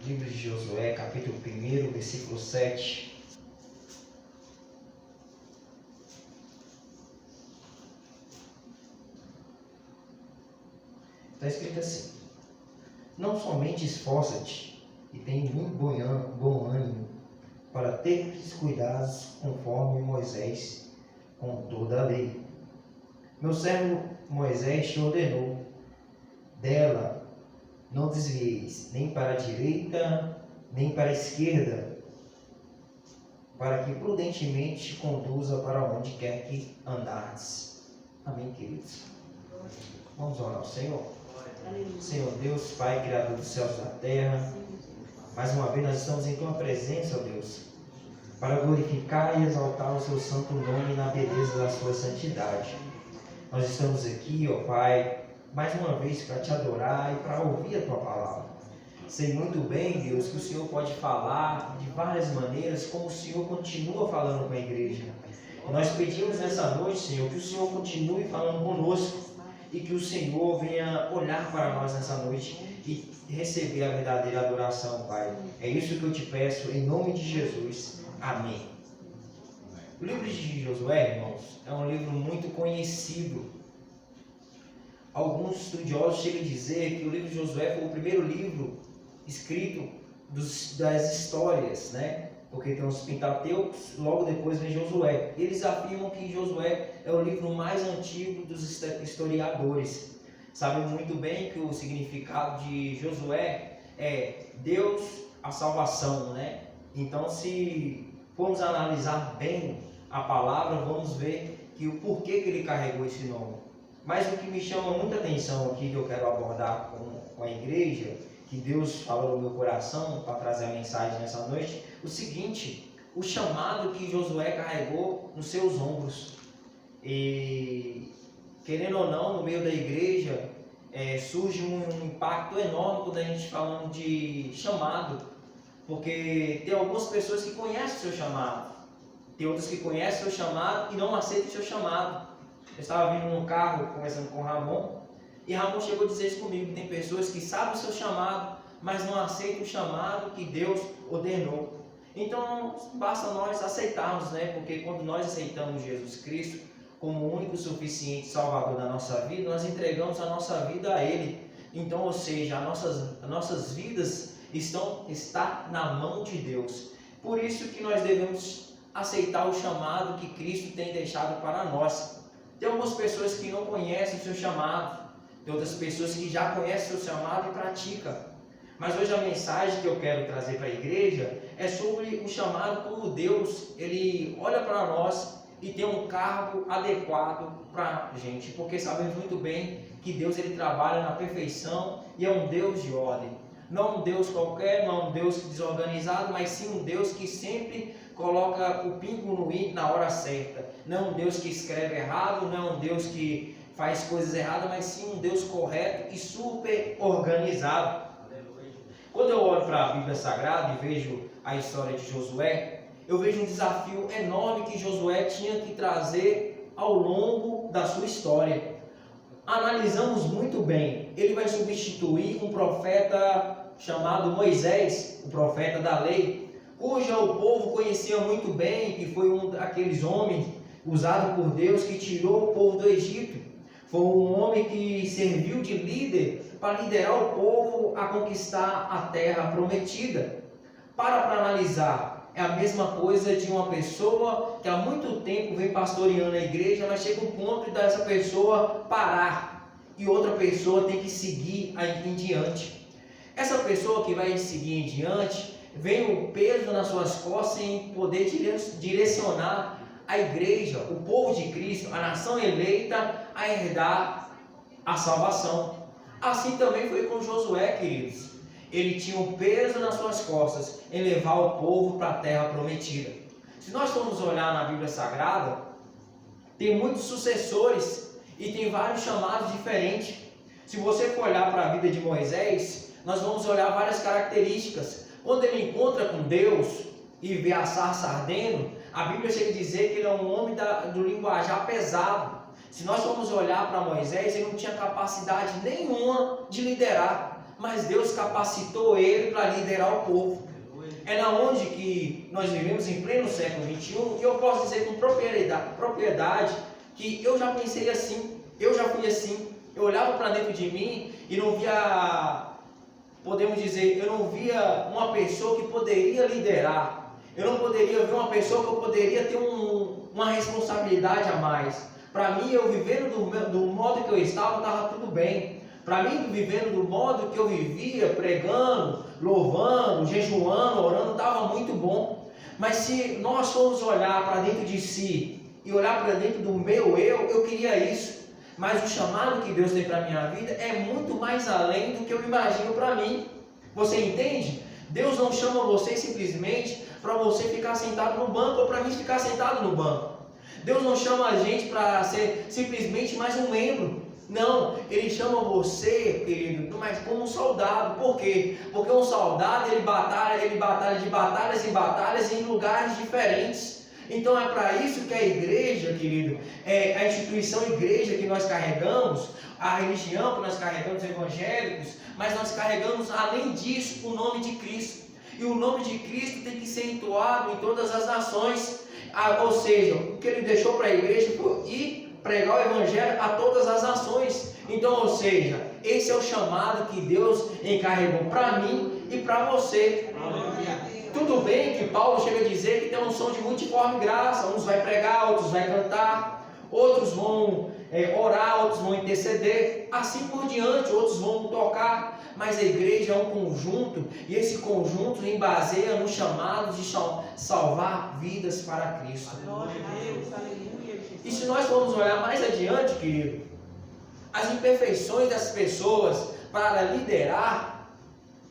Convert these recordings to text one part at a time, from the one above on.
Livro de Josué, capítulo 1, versículo 7. Está escrito assim: não somente esforça-te e tem muito bom ânimo para teres cuidados conforme Moisés com toda a lei. Meu servo Moisés te ordenou, dela não desvieis nem para a direita nem para a esquerda, para que prudentemente te conduza para onde quer que andares. Amém, queridos? Vamos orar ao Senhor. Senhor Deus, Pai, Criador dos céus e da terra, mais uma vez nós estamos em Tua presença, ó Deus, para glorificar e exaltar o Seu santo nome na beleza da Sua santidade. Nós estamos aqui, ó Pai, mais uma vez para Te adorar e para ouvir a Tua palavra. Sei muito bem, Deus, que o Senhor pode falar de várias maneiras, como o Senhor continua falando com a igreja. E nós pedimos nessa noite, Senhor, que o Senhor continue falando conosco e que o Senhor venha olhar para nós nessa noite e receber a verdadeira adoração, Pai. É isso que eu te peço, em nome de Jesus. Amém. O livro de Josué, irmãos, é um livro muito conhecido. Alguns estudiosos chegam a dizer que o livro de Josué foi o primeiro livro escrito das histórias, né? Porque tem os Pentateucos, logo depois vem Josué. Eles afirmam que Josué é o livro mais antigo dos historiadores. Sabem muito bem que o significado de Josué é Deus, a salvação, né? Então, se formos analisar bem a palavra, vamos ver que o porquê que ele carregou esse nome. Mas o que me chama muita atenção aqui, que eu quero abordar com a igreja, que Deus falou no meu coração para trazer a mensagem nessa noite, o seguinte: o chamado que Josué carregou nos seus ombros. E, querendo ou não, no meio da igreja surge um impacto enorme quando a gente falando de chamado, porque tem algumas pessoas que conhecem o seu chamado, tem outras que conhecem o seu chamado e não aceitam o seu chamado. Eu estava vindo no carro conversando com o Ramon, e Ramon chegou a dizer isso comigo: tem pessoas que sabem o seu chamado, mas não aceitam o chamado que Deus ordenou. Então, basta nós aceitarmos, né? Porque quando nós aceitamos Jesus Cristo como o único suficiente Salvador da nossa vida, nós entregamos a nossa vida a Ele. Então, ou seja, as nossas vidas está na mão de Deus. Por isso que nós devemos aceitar o chamado que Cristo tem deixado para nós. Tem algumas pessoas que não conhecem o seu chamado, tem outras pessoas que já conhecem o seu chamado e praticam. Mas hoje a mensagem que eu quero trazer para a igreja é sobre o chamado, como Deus, Ele olha para nós e tem um cargo adequado para a gente. Porque sabemos muito bem que Deus, Ele trabalha na perfeição e é um Deus de ordem. Não um Deus qualquer, não um Deus desorganizado, mas sim um Deus que sempre coloca o pingo no i na hora certa. Não um Deus que escreve errado, não um Deus que faz coisas erradas, mas sim um Deus correto e super organizado. Quando eu olho para a Bíblia Sagrada e vejo a história de Josué, eu vejo um desafio enorme que Josué tinha que trazer ao longo da sua história. Analisamos muito bem, ele vai substituir um profeta chamado Moisés, o profeta da lei, cujo o povo conhecia muito bem, que foi um daqueles homens usado por Deus que tirou o povo do Egito. Foi um homem que serviu de líder para liderar o povo a conquistar a terra prometida. Para analisar, é a mesma coisa de uma pessoa que há muito tempo vem pastoreando a igreja, mas chega um ponto dessa pessoa parar e outra pessoa tem que seguir em diante. Essa pessoa que vai seguir em diante, vem o peso nas suas costas em poder direcionar a igreja, o povo de Cristo, a nação eleita, a herdar a salvação. Assim também foi com Josué, queridos. Ele tinha um peso nas suas costas em levar o povo para a terra prometida. Se nós formos olhar na Bíblia Sagrada, tem muitos sucessores e tem vários chamados diferentes. Se você for olhar para a vida de Moisés, nós vamos olhar várias características. Quando ele encontra com Deus e vê a sarça ardendo, a Bíblia chega a dizer que ele é um homem do linguajar pesado. Se nós formos olhar para Moisés, ele não tinha capacidade nenhuma de liderar. mas Deus capacitou ele para liderar o povo. É na onde que nós vivemos em pleno século XXI, e eu posso dizer com propriedade que eu já pensei assim, eu já fui assim. Eu olhava para dentro de mim e não via, podemos dizer, eu não via uma pessoa que poderia liderar. Eu não poderia ver uma pessoa que eu poderia ter uma responsabilidade a mais. Para mim, eu vivendo do modo que eu estava tudo bem. Para mim, vivendo do modo que eu vivia, pregando, louvando, jejuando, orando, estava muito bom. Mas se nós formos olhar para dentro de si e olhar para dentro do meu eu queria isso. Mas o chamado que Deus tem para a minha vida é muito mais além do que eu imagino para mim. Você entende? Deus não chama você simplesmente para você ficar sentado no banco ou para mim ficar sentado no banco. Deus não chama a gente para ser simplesmente mais um membro. Não, Ele chama você, querido, mas como um soldado. Por quê? Porque um soldado, ele batalha de batalhas em batalhas em lugares diferentes. Então é para isso que a igreja, querido, a instituição igreja que nós carregamos, a religião que nós carregamos, os evangélicos, mas nós carregamos, além disso, o nome de Cristo. E o nome de Cristo tem que ser entoado em todas as nações. Ou seja, o que Ele deixou para a igreja foi ir pregar o evangelho a todas as nações. Então, ou seja, esse é o chamado que Deus encarregou para mim e para você. Tudo bem que Paulo chega a dizer que tem um som de multiforme graça. Uns vai pregar, outros vai cantar, outros vão orar, outros vão interceder, assim por diante, outros vão tocar. Mas a igreja é um conjunto, e esse conjunto embaseia no chamado de salvar vidas para Cristo. E se nós formos olhar mais adiante, querido, as imperfeições das pessoas para liderar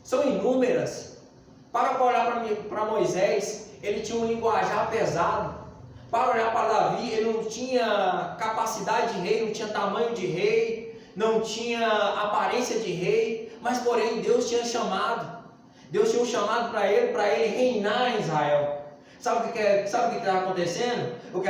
são inúmeras. Para olhar para Moisés, ele tinha um linguajar pesado. Para olhar para Davi, ele não tinha capacidade de rei, não tinha tamanho de rei, não tinha aparência de rei, mas porém Deus tinha chamado. Deus tinha um chamado para ele reinar em Israel. Sabe o que está acontecendo? O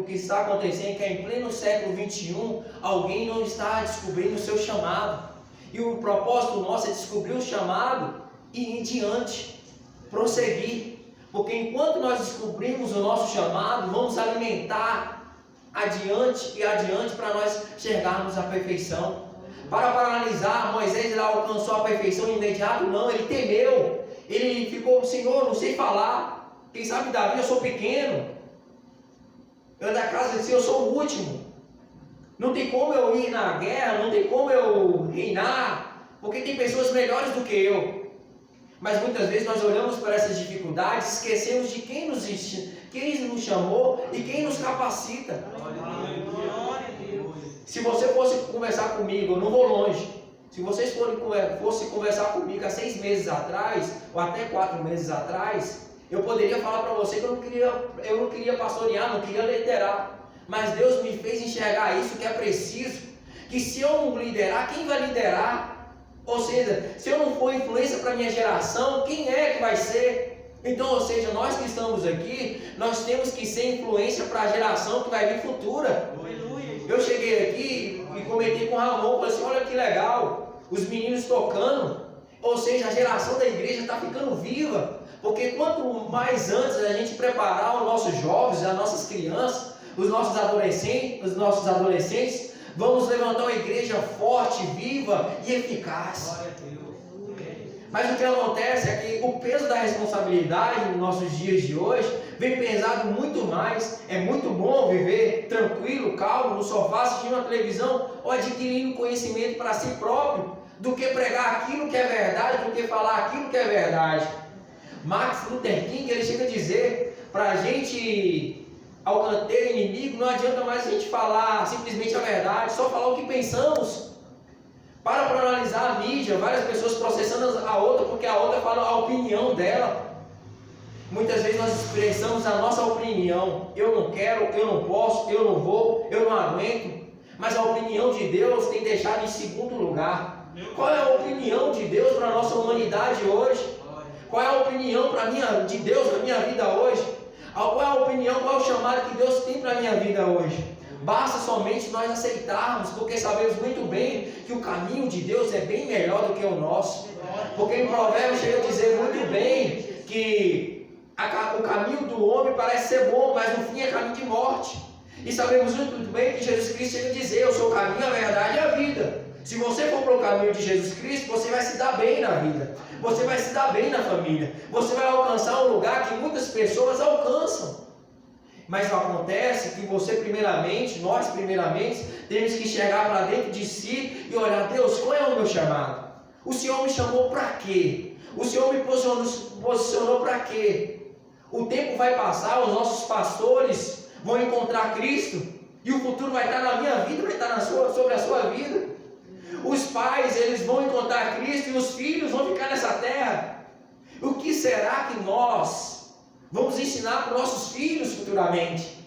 que está acontecendo é que em pleno século XXI, alguém não está descobrindo o seu chamado. E o propósito nosso é descobrir o chamado e ir em diante, prosseguir. Porque enquanto nós descobrimos o nosso chamado, vamos alimentar adiante e adiante para nós chegarmos à perfeição. Para analisar, Moisés ele alcançou a perfeição imediato? Não, ele temeu. Ele ficou, Senhor, não sei falar. Quem sabe Davi, eu sou pequeno. Eu da casa de si, eu sou o último. Não tem como eu ir na guerra, não tem como eu reinar, porque tem pessoas melhores do que eu. Mas muitas vezes nós olhamos para essas dificuldades, esquecemos de quem nos chamou e quem nos capacita. Se você fosse conversar comigo, eu não vou longe. Se vocês fossem conversar comigo há 6 meses atrás, ou até 4 meses atrás, eu poderia falar para você que eu não queria pastorear, não queria liderar. Mas Deus me fez enxergar isso, que é preciso. Que se eu não liderar, quem vai liderar? Ou seja, se eu não for influência para a minha geração, quem é que vai ser? Então, ou seja, nós que estamos aqui, nós temos que ser influência para a geração que vai vir futura. Eu cheguei aqui e comentei com o Ramon, falei assim, olha que legal, os meninos tocando, ou seja, a geração da igreja está ficando viva, porque quanto mais antes a gente preparar os nossos jovens, as nossas crianças, os nossos adolescentes, vamos levantar uma igreja forte, viva e eficaz. Mas o que acontece é que o peso da responsabilidade nos nossos dias de hoje vem pesado muito mais. É muito bom viver tranquilo, calmo, no sofá, assistindo a televisão ou adquirindo conhecimento para si próprio, do que pregar aquilo que é verdade, do que falar aquilo que é verdade. Martin Luther King, ele chega a dizer para a gente, ao ter inimigo, não adianta mais a gente falar simplesmente a verdade, só falar o que pensamos. Para analisar a mídia, várias pessoas processando a outra, porque a outra fala a opinião dela. Muitas vezes nós expressamos a nossa opinião. Eu não quero, eu não posso, eu não vou, eu não aguento. Mas a opinião de Deus tem deixado em segundo lugar. Qual é a opinião de Deus para a nossa humanidade hoje? Qual é a opinião de Deus na minha vida hoje? Qual é a opinião, qual é o chamado que Deus tem para a minha vida hoje? Basta somente nós aceitarmos, porque sabemos muito bem que o caminho de Deus é bem melhor do que o nosso. Porque em Provérbios chega a dizer muito bem que o caminho do homem parece ser bom, mas no fim é caminho de morte. E sabemos muito bem que Jesus Cristo chega a dizer: eu sou o caminho, a verdade e a vida. Se você for para o caminho de Jesus Cristo, você vai se dar bem na vida, você vai se dar bem na família, você vai alcançar um lugar que muitas pessoas alcançam. Mas acontece que você primeiramente, nós primeiramente, temos que chegar para dentro de si e olhar: Deus, qual é o meu chamado? O Senhor me chamou para quê? O Senhor me posicionou para quê? O tempo vai passar, os nossos pastores vão encontrar Cristo, e o futuro vai estar na minha vida, vai estar sobre a sua vida. Os pais, eles vão encontrar Cristo, e os filhos vão ficar nessa terra. O que será que nós vamos ensinar para os nossos filhos futuramente?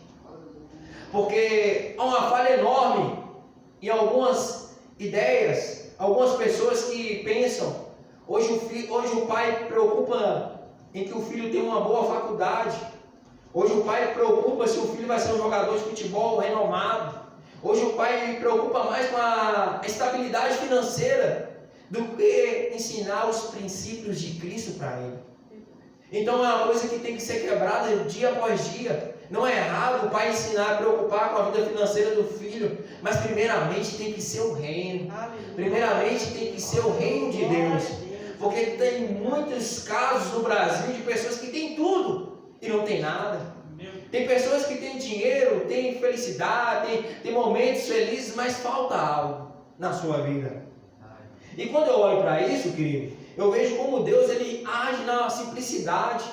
Porque há uma falha enorme em algumas ideias, algumas pessoas que pensam, hoje o pai preocupa em que o filho tenha uma boa faculdade, hoje o pai preocupa se o filho vai ser um jogador de futebol renomado, hoje o pai preocupa mais com a estabilidade financeira do que ensinar os princípios de Cristo para ele. Então é uma coisa que tem que ser quebrada dia após dia. Não é errado o pai ensinar a preocupar com a vida financeira do filho, mas primeiramente tem que ser o reino. Primeiramente tem que ser o reino de Deus. Porque tem muitos casos no Brasil de pessoas que têm tudo e não tem nada. Tem pessoas que têm dinheiro, têm felicidade, têm momentos felizes, mas falta algo na sua vida. E quando eu olho para isso, querido, eu vejo como Deus ele age na simplicidade.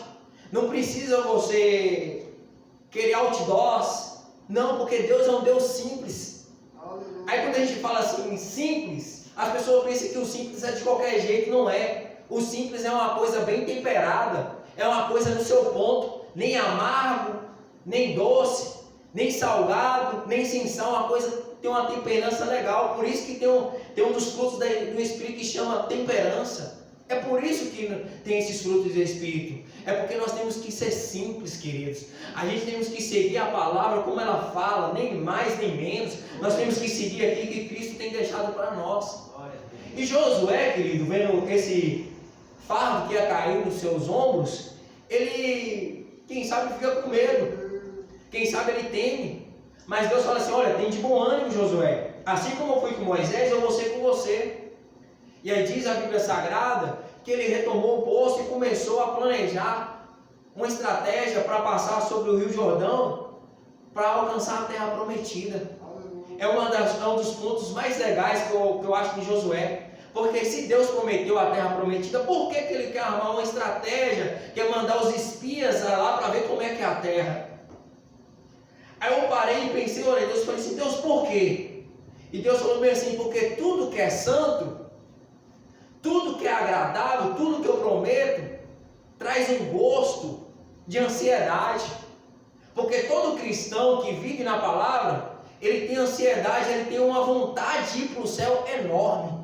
Não precisa você querer outdoors. Não, porque Deus é um Deus simples. Aí quando a gente fala assim, simples, as pessoas pensam que o simples é de qualquer jeito. Não é. O simples é uma coisa bem temperada. É uma coisa no seu ponto. Nem amargo, nem doce, nem salgado, nem sem sal. Uma coisa tem uma temperança legal. Por isso que tem um dos frutos do Espírito que chama temperança. É por isso que tem esses frutos do Espírito. É porque nós temos que ser simples, queridos. A gente temos que seguir a palavra como ela fala, nem mais nem menos. Nós temos que seguir aqui que Cristo tem deixado para nós. E Josué, querido, vendo esse fardo que ia cair nos seus ombros, ele, quem sabe, fica com medo. Quem sabe ele teme. Mas Deus fala assim: olha, tem de bom ânimo, Josué. Assim como eu fui com Moisés, eu vou ser com você. E aí diz a Bíblia Sagrada que ele retomou o posto e começou a planejar uma estratégia para passar sobre o Rio Jordão para alcançar a terra prometida. É um dos pontos mais legais que eu acho de Josué. Porque se Deus prometeu a terra prometida, por que ele quer armar uma estratégia, quer mandar os espias lá para ver como é que é a terra? Aí eu parei e pensei, olha, Deus falou assim: Deus, por quê? E Deus falou bem assim: porque tudo que é santo, tudo que é agradável, tudo que eu prometo, traz um gosto de ansiedade. Porque todo cristão que vive na palavra, ele tem ansiedade, ele tem uma vontade de ir para o céu enorme.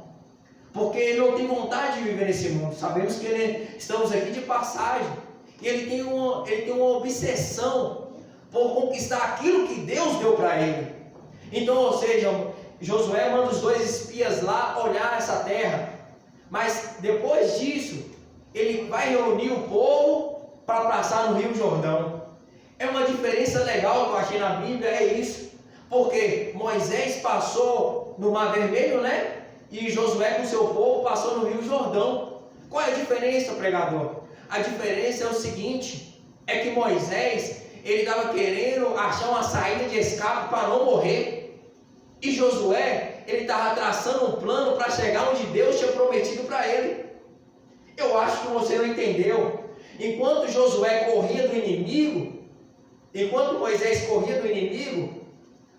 Porque ele não tem vontade de viver nesse mundo. Sabemos que estamos aqui de passagem. E ele tem uma obsessão por conquistar aquilo que Deus deu para ele. Então, ou seja, Josué manda os 2 espias lá olhar essa terra. Mas depois disso, ele vai reunir o povo para passar no Rio Jordão. É uma diferença legal que eu achei na Bíblia, é isso. Porque Moisés passou no Mar Vermelho, né? E Josué com seu povo passou no Rio Jordão. Qual é a diferença, pregador? A diferença é o seguinte: é que Moisés, ele estava querendo achar uma saída de escape para não morrer. E Josué, ele estava traçando um plano para chegar onde Deus tinha prometido para ele. Eu acho que você não entendeu. Enquanto Josué corria do inimigo, enquanto Moisés corria do inimigo,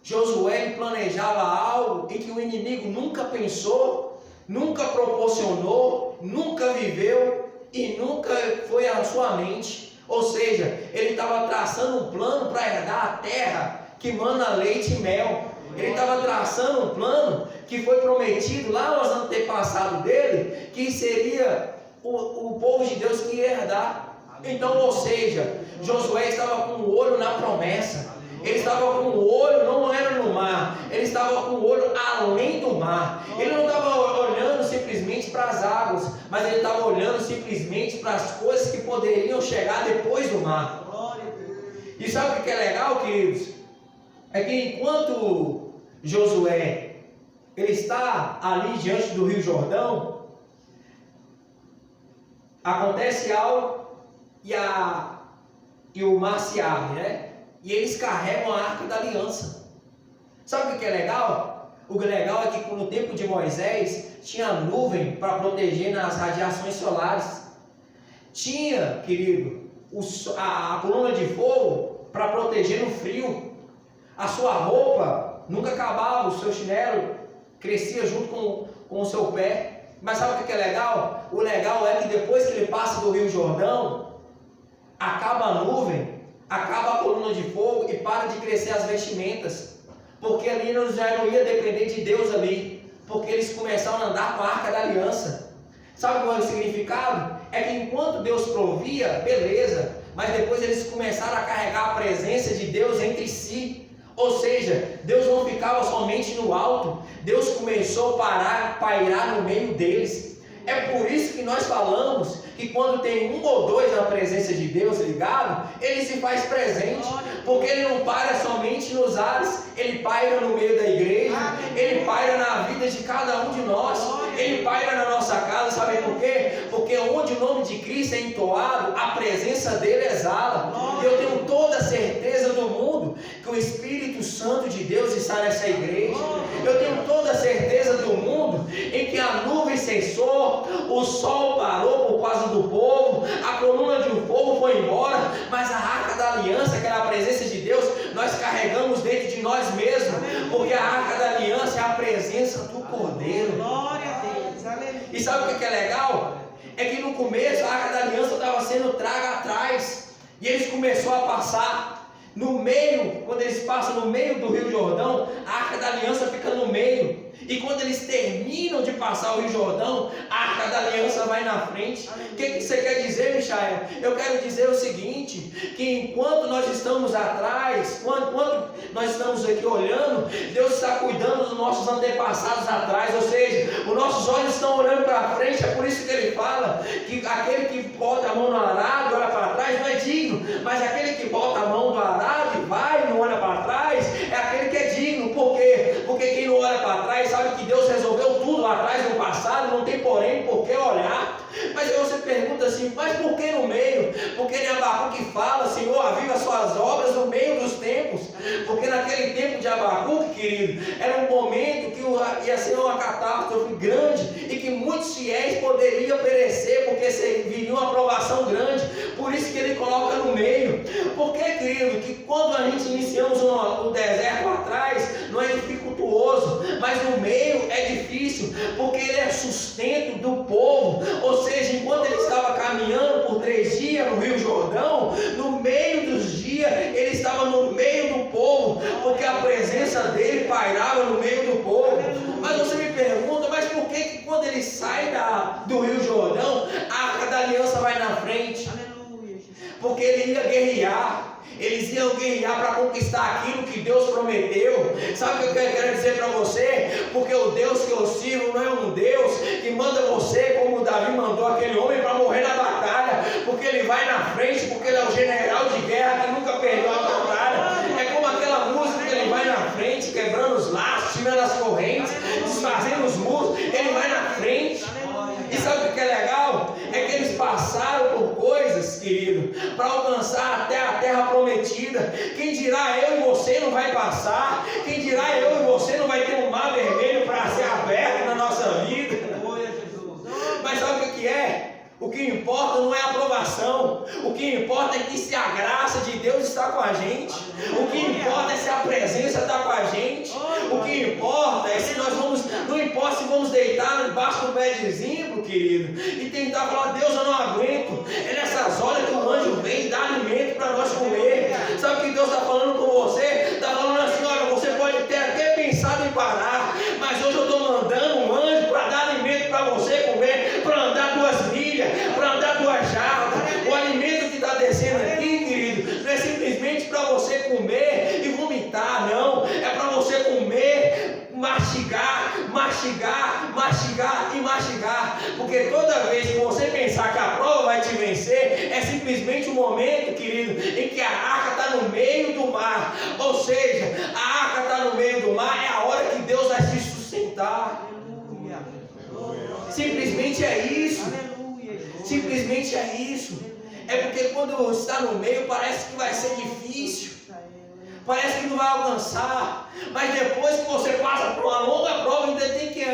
Josué planejava algo em que o inimigo nunca pensou, nunca proporcionou, nunca viveu e nunca foi à sua mente. Ou seja, ele estava traçando um plano para herdar a terra que mana leite e mel. Ele estava traçando um plano que foi prometido lá aos antepassados dele, que seria o povo de Deus que ia herdar. Então, ou seja, Josué estava com o olho na promessa. Ele estava com o olho, não era no mar, ele estava com o olho além do mar. Ele não estava olhando simplesmente para as águas, mas ele estava olhando simplesmente para as coisas que poderiam chegar depois do mar. E sabe o que é legal, queridos? É que enquanto Josué ele está ali diante do Rio Jordão, acontece algo e o mar se abre, né? E eles carregam a Arca da Aliança. Sabe o que é legal? O legal é que no tempo de Moisés tinha nuvem para proteger nas radiações solares. Tinha, querido, a coluna de fogo para proteger no frio. A sua roupa nunca acabava, o seu chinelo crescia junto com o seu pé. Mas sabe o que é legal? O legal é que depois que ele passa do Rio Jordão, acaba a nuvem, acaba a coluna de fogo e para de crescer as vestimentas, porque ali já não ia depender de Deus ali, porque eles começaram a andar com a Arca da Aliança. Sabe qual é o significado? É que enquanto Deus provia, beleza, mas depois eles começaram a carregar a presença de Deus entre si. Ou seja, Deus não ficava somente no alto, Deus começou a pairar no meio deles. É por isso que nós falamos que quando tem um ou dois na presença de Deus ligado, ele se faz presente, porque ele não para somente nos ares, ele paira no meio da igreja, ele paira na vida de cada um de nós, ele paira na nossa casa. Sabe por quê? Porque onde o nome de Cristo é entoado, a presença dele exala. Eu tenho toda a certeza do mundo que o Espírito Santo de Deus está nessa igreja. Eu tenho toda a certeza do mundo em que a nuvem cessou, o sol parou por causa do povo, a coluna de fogo foi embora, mas a Arca da Aliança, que era a presença de Deus, nós carregamos dentro de nós mesmos, porque a Arca da Aliança é a presença do Cordeiro. Glória a Deus, aleluia. E sabe o que é legal? É que no começo a Arca da Aliança estava sendo traga atrás, e eles começaram a passar no meio. Quando eles passam no meio do Rio Jordão, a Arca da Aliança fica no meio. E quando eles terminam de passar o Rio Jordão, a Arca da Aliança vai na frente. O que você quer dizer, Michael? Eu quero dizer o seguinte, que enquanto nós estamos atrás, quando nós estamos aqui olhando, Deus está cuidando dos nossos antepassados atrás. Ou seja, os nossos olhos estão olhando para frente. É por isso que ele fala que aquele que bota a mão no arado e olha para trás não é digno, mas aquele que bota a mão no arado e vai e não olha para trás é aquele que é digno. Por quê? Porque quem não olha para trás sabe que Deus resolveu tudo lá atrás no passado, não tem porém por que olhar. Mas aí você pergunta assim, mas por que no meio? Porque em Abacuque fala, Senhor, aviva suas obras no meio dos tempos. Porque naquele tempo de Abacuque, querido, era um momento que ia ser uma catástrofe grande e que muitos fiéis poderiam perecer, porque viria uma provação grande. Por isso que ele coloca no meio. Porque, querido, que quando a gente iniciamos o deserto atrás, não é dificultuoso, mas no meio é difícil, porque ele é sustento do povo. Ou seja, enquanto ele estava caminhando por 3 dias no Rio Jordão, no meio dos dias, ele estava no meio do povo, porque a presença dele pairava no meio do povo. Mas você me pergunta, mas por que quando ele sai do Rio Jordão, a Arca da Aliança vai na frente? Porque ele ia guerrear. Eles iam guerrear para conquistar aquilo que Deus prometeu. Sabe o que eu quero dizer para você? Porque o Deus que eu sirvo não é um Deus que manda você, como Davi mandou aquele homem, para morrer na batalha. Porque ele vai na frente, porque ele é o general de guerra que nunca perdeu a batalha. É como aquela música que ele vai na frente, quebrando os laços, tirando as correntes, desfazendo os muros. Ele vai na frente. E sabe o que é legal? É que eles passaram por coisas, querido, para alcançar até a terra prometida. Quem dirá eu e você não vai passar? Quem dirá eu e você não vai ter um mar vermelho para ser aberto na nossa vida? Mas sabe o que é? O que importa não é a aprovação. O que importa é que se a graça de Deus está com a gente. O que importa é se a presença está com a gente. O que importa é se nós vamos, não importa se vamos deitar debaixo do pé de zimbro, querido, e tentar falar, Deus, eu não aguento. É nessas horas que o anjo vem e dá alimento para nós comer. Sabe o que Deus está falando com você? Está falando assim, olha, você pode ter até pensado em parar, mas hoje eu estou mandando um anjo para dar alimento para você comer, para andar 2 milhas, para andar 2 jardas. O alimento que está descendo aqui, querido, não é simplesmente para você comer e mastigar, mastigar e mastigar. Porque toda vez que você pensar que a prova vai te vencer, é simplesmente um momento, querido, em que a arca está no meio do mar. Ou seja, a arca está no meio do mar, é a hora que Deus vai se sustentar. Simplesmente é isso. Simplesmente é isso. É porque quando está no meio parece que vai ser difícil. Parece que não vai alcançar. Mas depois que você passa por uma longa prova, ainda tem que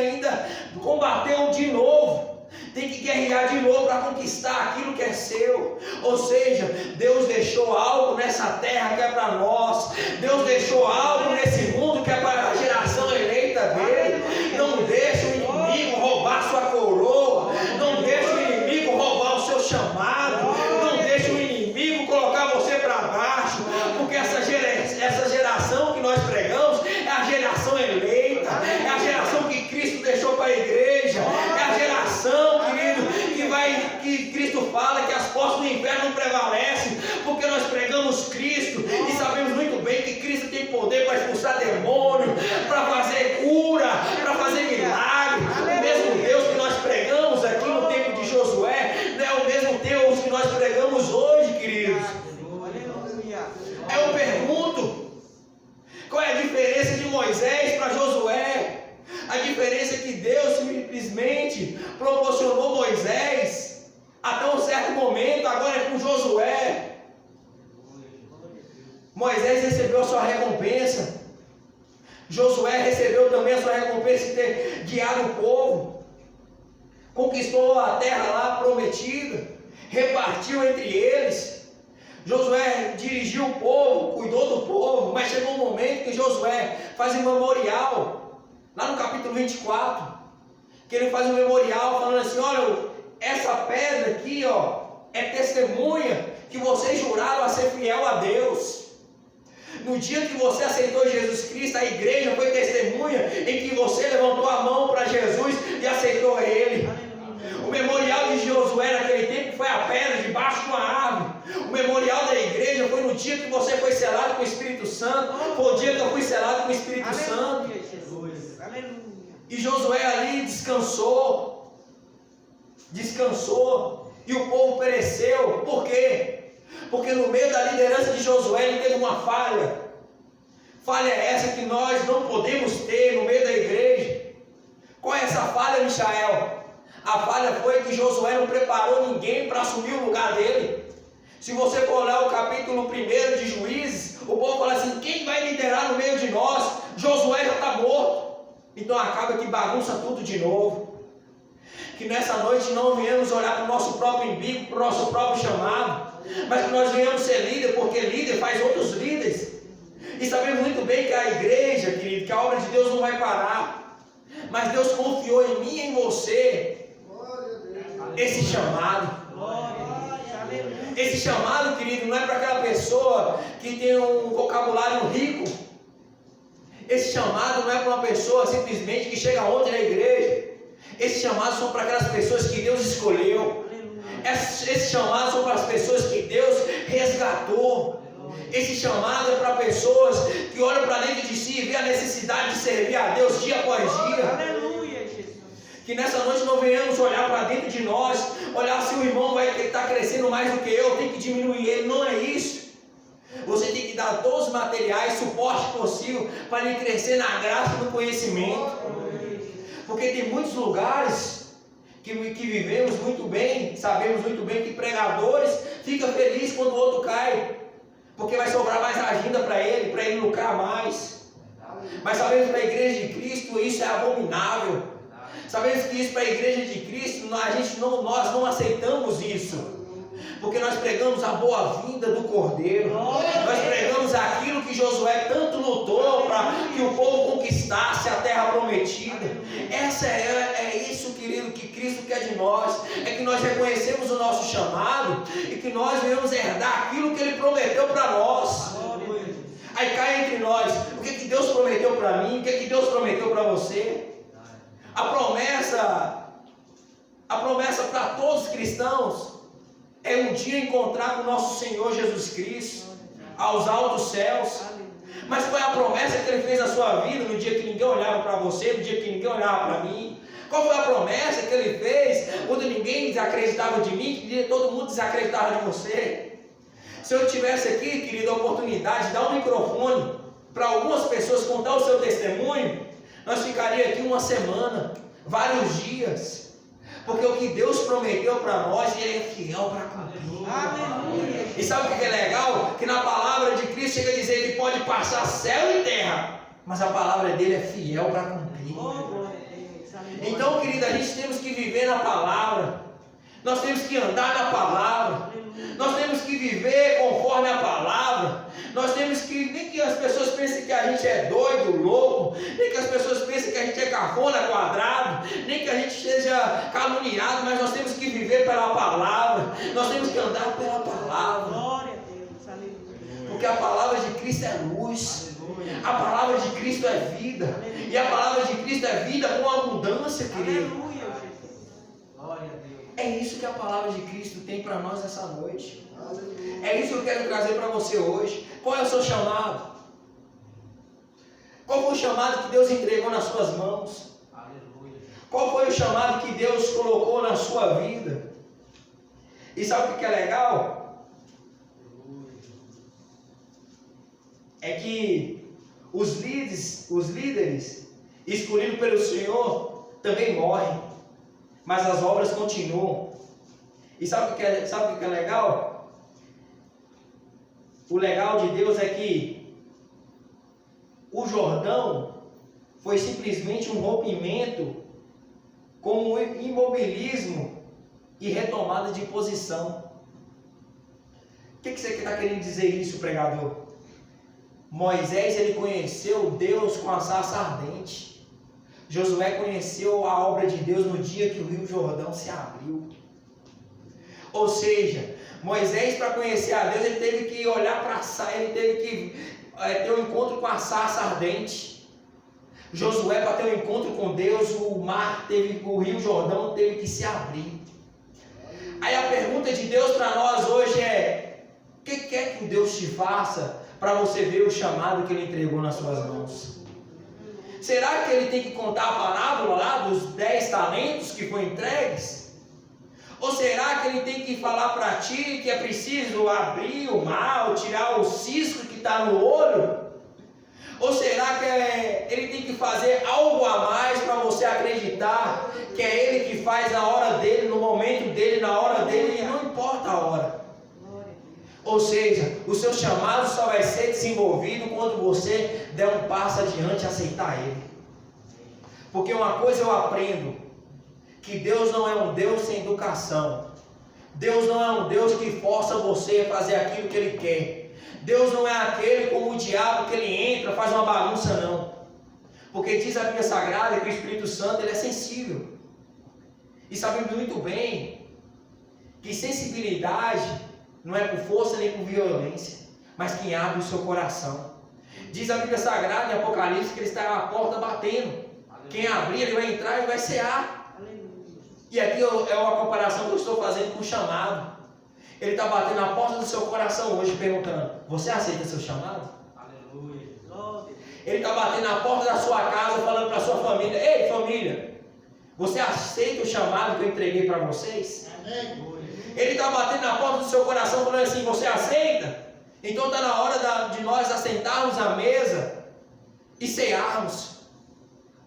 combater de novo. Tem que guerrear de novo para conquistar aquilo que é seu. Ou seja, Deus deixou algo nessa terra que é para nós. Deus deixou algo nesse mundo que é para a geração eleita dele. Não deixe o inimigo roubar sua coroa. Não deixe o inimigo roubar o seu chamado. Não deixe o inimigo colocar você para baixo. Porque essa geração que nós pregamos é a geração eleita. É a geração que Cristo deixou para a igreja. É a geração, querido, que Cristo fala que as portas do inferno não prevalecem, porque nós pregamos Cristo e sabemos muito bem que Cristo tem poder para expulsar demônio, para fazer cura, para fazer milagre. O mesmo Deus que nós pregamos aqui no tempo de Josué não é o mesmo Deus que nós pregamos hoje, queridos. Eu pergunto, qual é a diferença de Moisés para Josué? A diferença é que Deus simplesmente proporcionou Moisés até um certo momento, agora é com Josué. Moisés recebeu a sua recompensa. Josué recebeu também a sua recompensa de ter guiado o povo. Conquistou a terra lá prometida. Repartiu entre eles. Josué dirigiu o povo, cuidou do povo, mas chegou um momento que Josué faz um memorial. Lá no capítulo 24, que ele faz um memorial falando assim: olha, essa pedra aqui, ó, é testemunha que vocês juraram a ser fiel a Deus. No dia que você aceitou Jesus Cristo, a igreja foi testemunha em que você levantou a mão para Jesus e aceitou Ele. O memorial de Josué naquele tempo foi a pedra debaixo de uma árvore. O memorial da igreja foi no dia que você foi selado com o Espírito Santo. Foi o dia que eu fui selado com o Espírito Santo. E Josué ali descansou. E o povo pereceu. Por quê? Porque no meio da liderança de Josué ele teve uma falha. Falha essa que nós não podemos ter no meio da igreja. Qual é essa falha, Michael? A falha foi que Josué não preparou ninguém para assumir o lugar dele. Se você for olhar o capítulo 1 de Juízes, o povo fala assim: quem vai liderar no meio de nós? Josué já está morto. Então acaba que bagunça tudo de novo. Que nessa noite não venhamos olhar para o nosso próprio umbigo, para o nosso próprio chamado, mas que nós venhamos ser líder, porque líder faz outros líderes. E sabemos muito bem que a igreja, querido, que a obra de Deus não vai parar. Mas Deus confiou em mim e em você esse chamado. Esse chamado, querido, não é para aquela pessoa que tem um vocabulário rico. Esse chamado não é para uma pessoa simplesmente que chega ontem na igreja. Esses chamados são para aquelas pessoas que Deus escolheu. Esses chamados são para as pessoas que Deus resgatou. Esse chamado é para pessoas que olham para dentro de si e vê a necessidade de servir a Deus dia após dia. Que nessa noite não venhamos olhar para dentro de nós, olhar se o irmão vai estar crescendo mais do que eu tenho que diminuir ele. Não é isso. Você tem que dar todos os materiais, suporte possível para ele crescer na graça e no conhecimento. Porque tem muitos lugares que vivemos muito bem, sabemos muito bem que pregadores ficam felizes quando o outro cai, porque vai sobrar mais agenda para ele lucrar mais. Mas sabemos que para a igreja de Cristo isso é abominável. Sabemos que isso para a igreja de Cristo, nós não aceitamos isso. Porque nós pregamos a boa-vinda do Cordeiro. Nós pregamos aquilo que Josué tanto lutou para que o povo conquistasse a terra prometida. É isso, querido, que Cristo quer de nós. É que nós reconhecemos o nosso chamado e que nós venhamos herdar aquilo que Ele prometeu para nós. Aí cai entre nós: o que Deus prometeu para mim? O que Deus prometeu para você? A promessa para todos os cristãos é um dia encontrar com o nosso Senhor Jesus Cristo aos altos céus. Mas qual é a promessa que Ele fez na sua vida no dia que ninguém olhava para você, no dia que ninguém olhava para mim? Qual foi a promessa que Ele fez quando ninguém desacreditava de mim, que todo mundo desacreditava de você? Se eu tivesse aqui, querido, a oportunidade de dar um microfone para algumas pessoas contar o seu testemunho, nós ficaríamos aqui uma semana, vários dias, porque o que Deus prometeu para nós, Ele é fiel para cumprir. Aleluia. E sabe o que é legal? Que na palavra de Cristo chega a dizer que pode passar céu e terra, mas a palavra dele é fiel para cumprir. Então, querida, a gente temos que viver na palavra, nós temos que andar na palavra, nós temos que viver conforme a palavra, nós temos que, nem que as pessoas pensem que a gente é doido, louco, nem que as pessoas pensem que a gente é cafona, quadrado, nem que a gente seja caluniado, mas nós temos que viver pela palavra, nós temos que andar pela palavra. Glória a Deus, aleluia. Porque a palavra de Cristo é luz, a palavra de Cristo é vida, e a palavra de Cristo é vida com abundância, querido. Aleluia, Jesus. Glória a Deus. É isso que a palavra de Cristo tem para nós essa noite. É isso que eu quero trazer para você hoje. Qual é o seu chamado? Qual foi o chamado que Deus entregou nas suas mãos? Aleluia. Qual foi o chamado que Deus colocou na sua vida? E sabe o que é legal? É que os líderes escolhidos pelo Senhor também morrem, mas as obras continuam. E sabe o que é legal? O legal de Deus é que o Jordão foi simplesmente um rompimento com o imobilismo e retomada de posição. O que você está querendo dizer isso, pregador? Moisés, ele conheceu Deus com a sarça ardente. Josué conheceu a obra de Deus no dia que o Rio Jordão se abriu. Ou seja, Moisés, para conhecer a Deus, ele teve que olhar para a sarça, ele teve que ter um encontro com a sarça ardente. Josué, para ter um encontro com Deus, o Rio Jordão teve que se abrir. Aí a pergunta de Deus para nós hoje é: o que quer que Deus te faça para você ver o chamado que Ele entregou nas suas mãos? Será que Ele tem que contar a parábola lá dos 10 talentos que foram entregues? Ou será que Ele tem que falar para ti que é preciso abrir o mar, tirar o cisco que está no olho? Ou será que Ele tem que fazer algo a mais para você acreditar que é Ele que faz na hora dele, no momento dele, na hora dele, e não importa a hora? Ou seja, o seu chamado só vai ser desenvolvido quando você der um passo adiante e aceitar Ele. Porque uma coisa eu aprendo, que Deus não é um Deus sem educação. Deus não é um Deus que força você a fazer aquilo que Ele quer. Deus não é aquele como o diabo que ele entra, faz uma bagunça, não. Porque diz a Bíblia Sagrada que o Espírito Santo ele é sensível. E sabemos muito bem que sensibilidade não é por força nem por violência, mas quem abre o seu coração. Diz a Bíblia Sagrada em Apocalipse que Ele está à porta batendo. Quem abrir, Ele vai entrar e vai cear. E aqui é uma comparação que eu estou fazendo com o chamado. Ele está batendo na porta do seu coração hoje, perguntando: você aceita seu chamado? Aleluia. Ele está batendo na porta da sua casa, falando para a sua família: ei, família, você aceita o chamado que eu entreguei para vocês? Amém. Ele está batendo na porta do seu coração, falando assim: você aceita? Então está na hora de nós assentarmos à mesa e cearmos.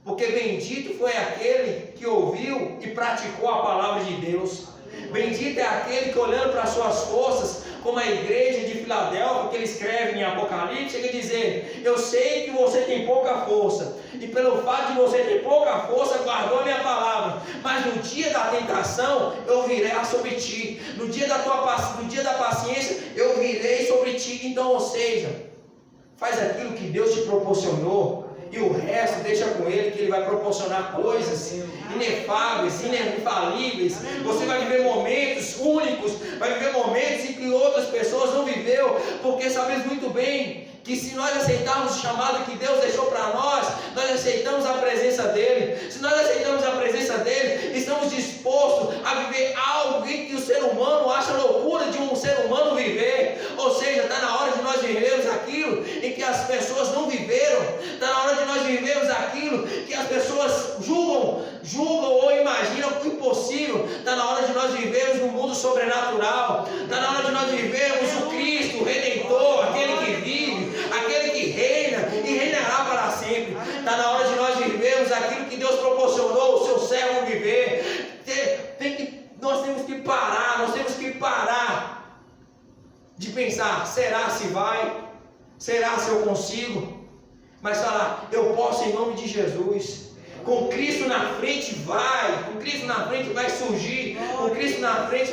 Porque bendito foi aquele que ouviu e praticou a palavra de Deus. Bendito é aquele que, olhando para as suas forças, como a igreja de Filadélfia, que ele escreve em Apocalipse, chega a dizer: eu sei que você tem pouca força, e pelo fato de você ter pouca força, guardou a minha palavra, mas no dia da tentação, eu virei sobre ti, no dia da paciência, eu virei sobre ti. Então, ou seja, faz aquilo que Deus te proporcionou, e o resto deixa com Ele, que Ele vai proporcionar coisas inefáveis, infalíveis. Você vai viver momentos únicos, vai viver momentos em que outras pessoas não viveu, porque sabemos muito bem que se nós aceitarmos o chamado que Deus deixou para nós aceitamos a presença dEle. Se nós aceitamos a presença dEle, estamos dispostos a viver algo em que o ser humano acha loucura de um ser humano viver. Ou seja, está na hora de nós vivermos aquilo em que as pessoas de pensar, será se vai? Será se eu consigo? Mas falar, eu posso em nome de Jesus. Com Cristo na frente vai, com Cristo na frente vai surgir, com Cristo na frente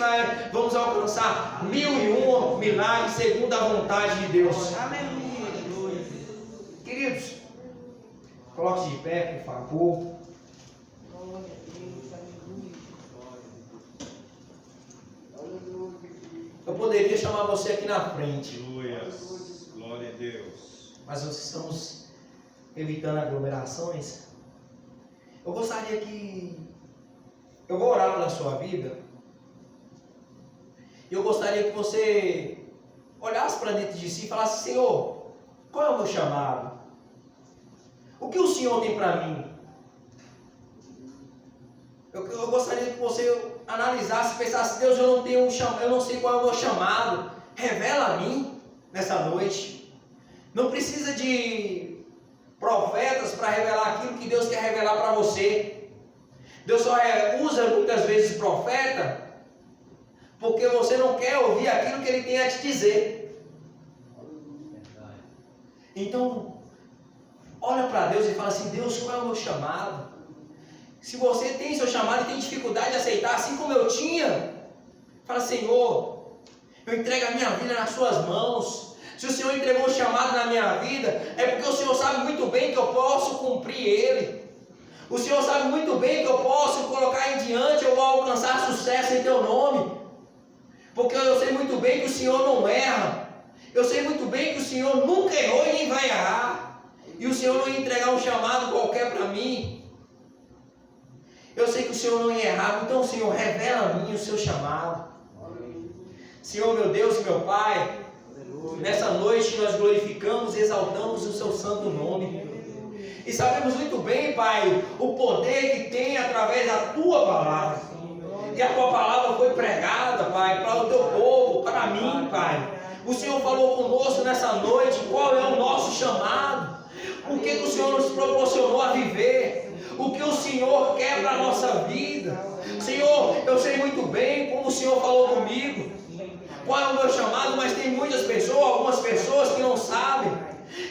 vamos alcançar 1001 milagres segundo a vontade de Deus. Aleluia. Queridos, coloque-se de pé, por favor. Glória a Deus, aleluia. Eu poderia chamar você aqui na frente, Aleluia. Glória a Deus. mas nós estamos evitando aglomerações. Eu gostaria que eu vou orar pela sua vida. E eu gostaria que você olhasse para dentro de si e falasse: Senhor, qual é o meu chamado? O que o Senhor tem para mim? Eu gostaria que você analisasse, pensasse: Deus, eu não tenho um chamado, eu não sei qual é o meu chamado. Revela a mim nessa noite. Não precisa de profetas para revelar aquilo que Deus quer revelar para você. Deus só usa muitas vezes profeta porque você não quer ouvir aquilo que Ele tem a te dizer. Então, olha para Deus e fala assim: Deus, qual é o meu chamado? Se você tem seu chamado e tem dificuldade de aceitar, assim como eu tinha, fala: Senhor, eu entrego a minha vida nas suas mãos. Se o Senhor entregou um chamado na minha vida, é porque o Senhor sabe muito bem que eu posso cumprir ele. O Senhor sabe muito bem que eu posso colocar em diante, eu vou alcançar sucesso em teu nome. Porque eu sei muito bem que o Senhor não erra. Eu sei muito bem que o Senhor nunca errou e nem vai errar. E o Senhor não ia entregar um chamado qualquer para mim. Eu sei que o Senhor não ia errar. Então, Senhor, revela a mim o seu chamado. Senhor, meu Deus e meu Pai, nessa noite nós glorificamos e exaltamos o seu santo nome. E sabemos muito bem, Pai, o poder que tem através da tua palavra. E a tua palavra foi pregada, Pai, para o teu povo, para mim, Pai. O Senhor falou conosco nessa noite qual é o nosso chamado. O que o Senhor nos proporcionou a viver. O que o Senhor quer para a nossa vida. Senhor, eu sei muito bem como o Senhor falou comigo. Qual é o meu chamado, mas tem muitas pessoas, algumas pessoas que não sabem.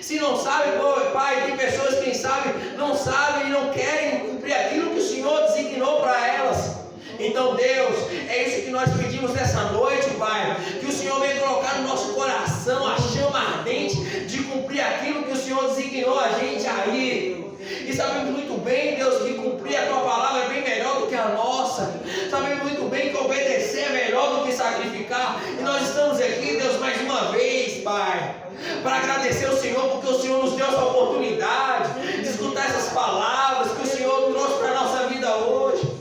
Se não sabem, Pai, tem pessoas que, quem sabe, não sabem e não querem cumprir aquilo que o Senhor designou para elas. Então, Deus, é isso que nós pedimos nessa noite, Pai, que o Senhor venha colocar no nosso coração a chama ardente de cumprir aquilo que o Senhor designou a gente aí. E sabemos muito bem, Deus, que cumprir a tua palavra é bem melhor do que a nossa. Sabemos muito bem que obedecer é melhor do que sacrificar. E nós estamos aqui, Deus, mais uma vez, Pai, para agradecer ao Senhor, porque o Senhor nos deu essa oportunidade de escutar essas palavras que o Senhor trouxe para a nossa vida hoje.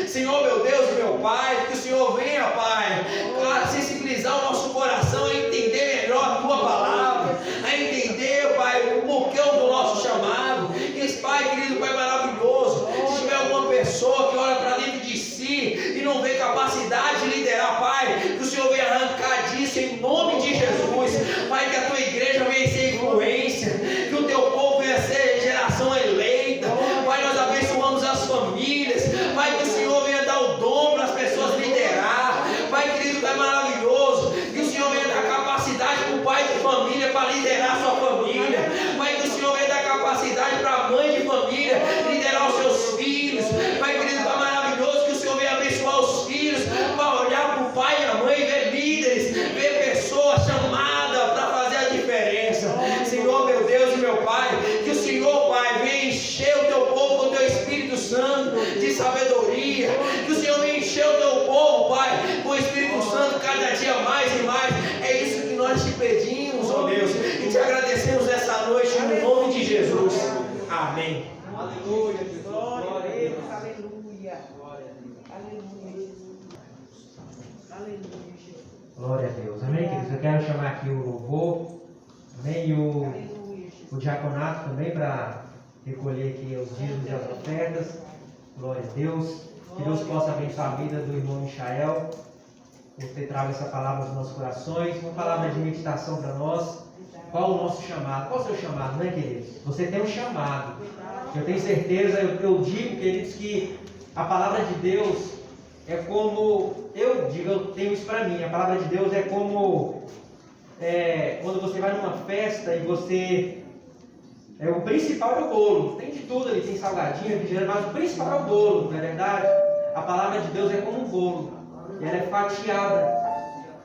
Senhor, meu Deus e meu Pai, que o Senhor venha, Pai, a sensibilizar o nosso coração a entender melhor a tua palavra, a entender, Pai, o porquê do nosso chamado. E, Pai, querido Pai maravilhoso, se tiver alguma pessoa que olha para dentro de si e não vê capacidade de liderar, Pai, que o Senhor venha arrancar disso em nome de Jesus. Pai, que a tua igreja venha ser influência, que o teu povo venha ser geração eleita. Pai, nós abençoamos as famílias. Pai, que o Senhor venha dar o dom para as pessoas liderar. Pai, querido Pai maravilhoso, que o Senhor venha dar capacidade para o pai de família para liderar a sua família. Pai, que o Senhor venha dar capacidade para a mãe de família liderar os seus filhos. Pai, querido Pai maravilhoso, que o Senhor venha abençoar os filhos para olhar para o pai e a mãe, ver líderes, ver pessoas chamadas para fazer a diferença. Senhor, meu Deus e meu Pai, que o Senhor, Pai, venha encher o teu povo com o teu Espírito Santo de sabedoria. Que o Senhor venha encher o teu povo, Pai, com o Espírito Santo cada dia mais e mais. É isso que nós te pedimos, ó Deus, e te agradecemos essa noite no nome de Jesus. Amém. Aleluia, Jesus. Glória a Glória a Deus, Deus. aleluia. Glória a Deus. Aleluia, Jesus. Aleluia, Jesus. Glória a Deus. Amém, queridos? Eu quero chamar aqui o louvor, amém, e Aleluia, Jesus. o diaconato também para recolher aqui os dízimos e as ofertas. Glória a Deus. Que Deus possa abençoar a vida do irmão Michael, por ter trago essa palavra aos nossos corações, uma palavra de meditação para nós. Qual o nosso chamado? Qual o seu chamado, né, queridos? Você tem um chamado. Eu tenho certeza, eu digo, queridos, que a palavra de Deus é como, eu digo, eu tenho isso para mim, a palavra de Deus é como quando você vai numa festa e você... o principal é o bolo. Tem de tudo ali, tem salgadinho, refrigerante, mas o principal é o bolo, não é verdade? A palavra de Deus é como um bolo. E ela é fatiada.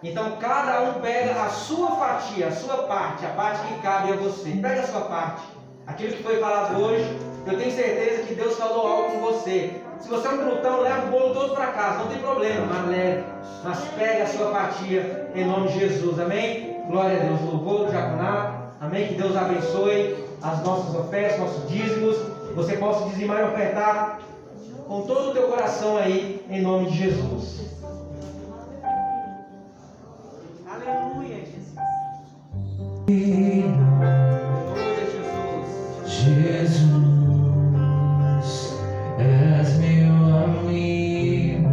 Então cada um pega a sua fatia, a sua parte, a parte que cabe a você. Pega a sua parte. Aquilo que foi falado hoje, eu tenho certeza que Deus falou algo com você. Se você é um glutão, leva o bolo todo para casa, não tem problema, mas leve. Mas pega a sua fatia em nome de Jesus, amém? Glória a Deus, louvor do diaconato, amém? Que Deus abençoe as nossas ofertas, nossos dízimos. Você possa dizimar e ofertar com todo o teu coração aí, em nome de Jesus. Aleluia, Jesus. Jesus, és meu amigo,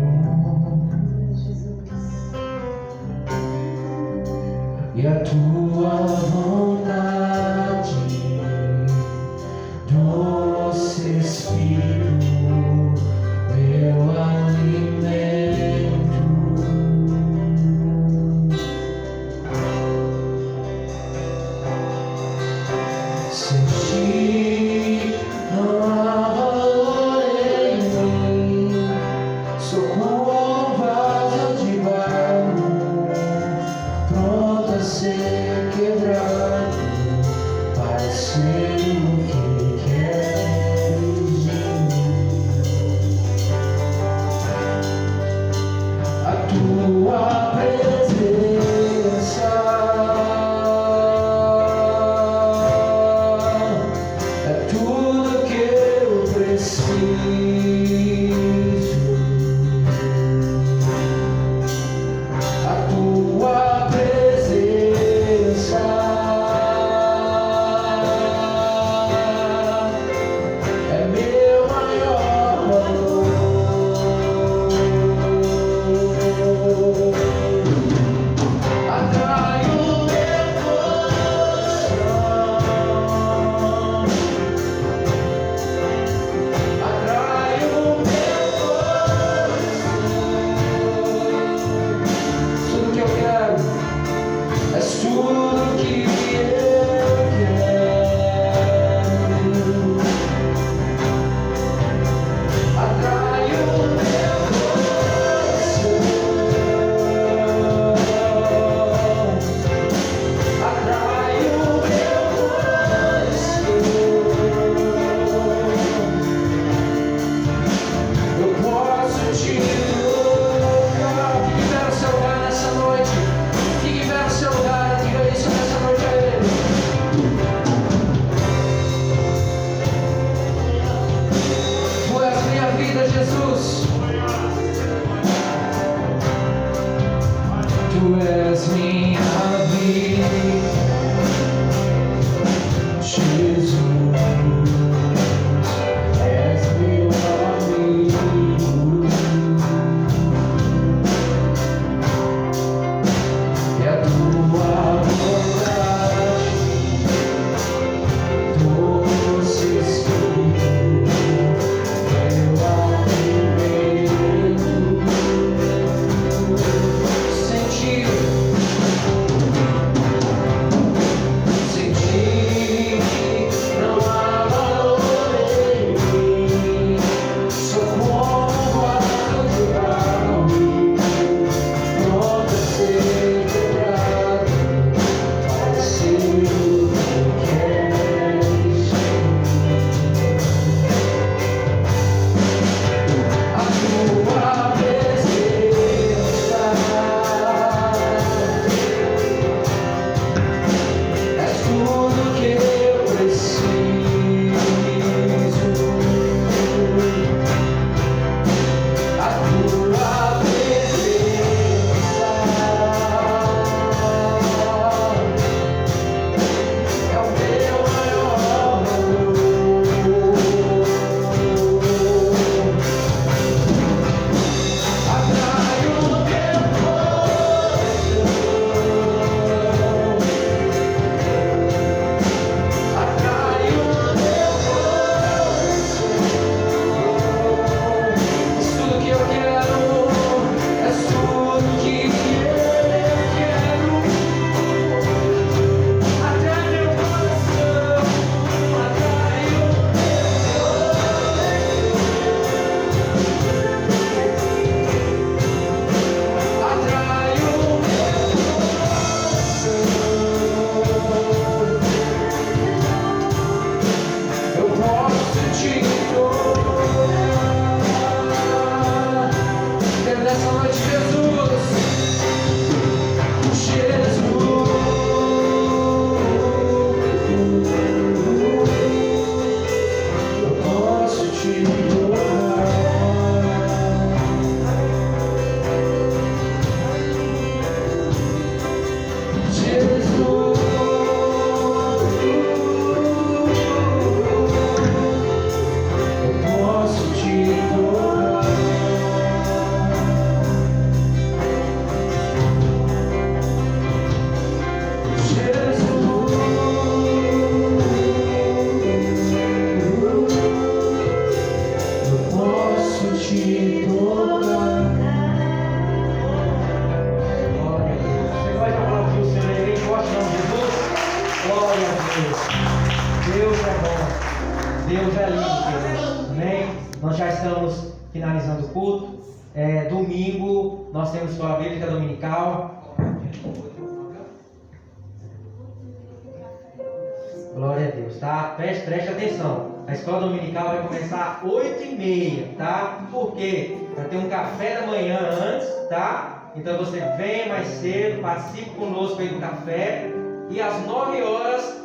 e a tua vontade, doce Espírito, meu alimento. Senti, não há valor em mim, sou como um vaso de barro, pronto a ser quebrado, para ser o que queres de mim. A tua presença é tudo que eu preciso. A tua presença é meu maior valor. Atrai o meu coração, atrai o meu coração. Tudo que eu quero és tudo que eu quero. Atrai o meu coração, atrai o meu coração. Eu posso te tocar. Fique em pé no seu lugar nessa noite. Fique em pé no seu lugar. Diga isso nessa noite a Ele. Tu és minha vida, Jesus. Tu és minha vida, Jesus. És meu amigo, e a tua vontade, doce Espírito, meu alimento. Sentir forte em nome de Jesus. Glória a Deus. Deus é bom. Deus é lindo, querido. Amém? Nós já estamos finalizando o culto. Domingo nós temos escola bíblica dominical. Glória a Deus, tá? Preste atenção. A escola dominical vai começar às 8h30, tá? Por quê? Vai ter um café da manhã antes, tá? Então você venha mais cedo, participe conosco aí do café. E às 9 horas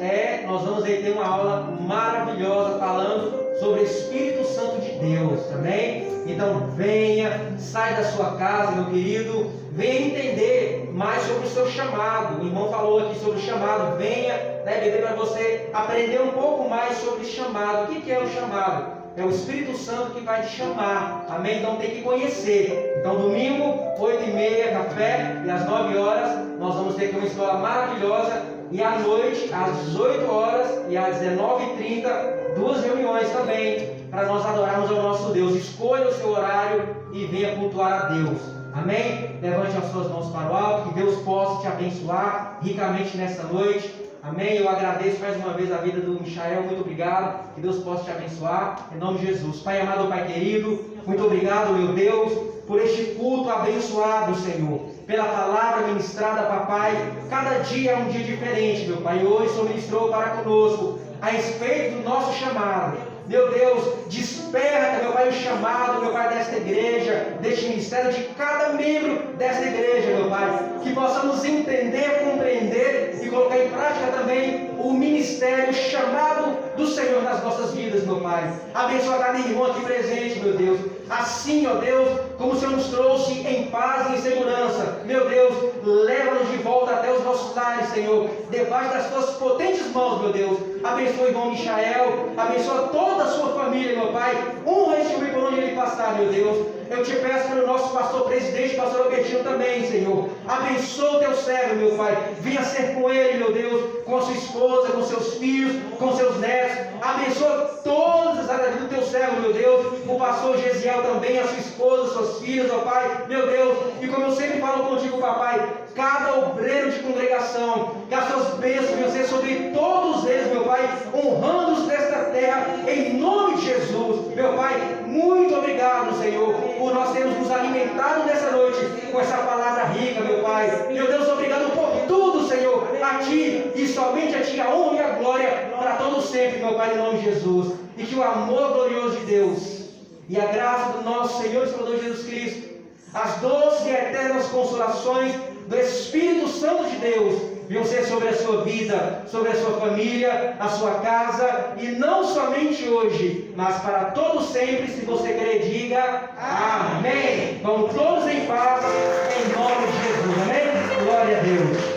nós vamos aí ter uma aula maravilhosa falando sobre o Espírito Santo de Deus, também. Então venha, sai da sua casa, meu querido, venha entender mais sobre o seu chamado. O irmão falou aqui sobre o chamado. Venha, beber, para você aprender um pouco mais sobre o chamado. O que é o chamado? É o Espírito Santo que vai te chamar, amém? Então tem que conhecer. Então domingo, 8h30, café, e às 9 horas nós vamos ter aqui uma escola maravilhosa. E à noite, às 18 horas e às 19h30, 2 reuniões também, para nós adorarmos ao nosso Deus. Escolha o seu horário e venha cultuar a Deus, amém? Levante as suas mãos para o alto, que Deus possa te abençoar ricamente nessa noite. Amém? Eu agradeço mais uma vez a vida do Michael, muito obrigado, que Deus possa te abençoar, em nome de Jesus. Pai amado, Pai querido, muito obrigado, meu Deus, por este culto abençoado, Senhor, pela palavra ministrada, papai. Cada dia é um dia diferente, meu Pai. Hoje o Senhor ministrou para conosco a respeito do nosso chamado. Meu Deus, desperta, meu Pai, o chamado, meu Pai, desta igreja, deste ministério, de cada membro desta igreja, meu Pai, que possamos entender, compreender e colocar em prática também o ministério, o chamado do Senhor nas nossas vidas, meu Pai. Abençoa cada irmão aqui presente, meu Deus. Assim, ó Deus, como o Senhor nos trouxe em paz e em segurança, meu Deus, leva-nos de volta até os nossos lares, Senhor, debaixo das tuas potentes mãos, meu Deus. Abençoa o irmão Michael, abençoa toda a sua família, meu Pai. Honra este homem por onde ele passar, meu Deus. Eu te peço pelo nosso pastor presidente, pastor Albertino também, Senhor. Abençoa o teu servo, meu Pai. Venha ser com ele, meu Deus, com a sua esposa, com seus filhos, com seus netos. Abençoa todas as áreas do teu servo, meu Deus. O pastor Gesiel também, a sua esposa, suas filhas, ó Pai, meu Deus. E como eu sempre falo contigo, papai, cada obreiro de congregação, que as suas bênçãos venham ser sobre todos eles, meu Pai, honrando-os desta terra, em nome de Jesus. Meu Pai, muito obrigado, Senhor, por nós termos nos alimentado nessa noite com essa palavra rica, meu Pai. Meu Deus, obrigado por tudo, Senhor, a Ti e somente a Ti a honra e a glória para todos sempre, meu Pai, em nome de Jesus. E que o amor glorioso de Deus e a graça do nosso Senhor e Salvador Jesus Cristo, as doces e eternas consolações do Espírito Santo de Deus venham ser sobre a sua vida, sobre a sua família, a sua casa, e não somente hoje, mas para todos sempre. Se você crer, diga amém. Vamos todos em paz, em nome de Jesus, amém? Glória a Deus.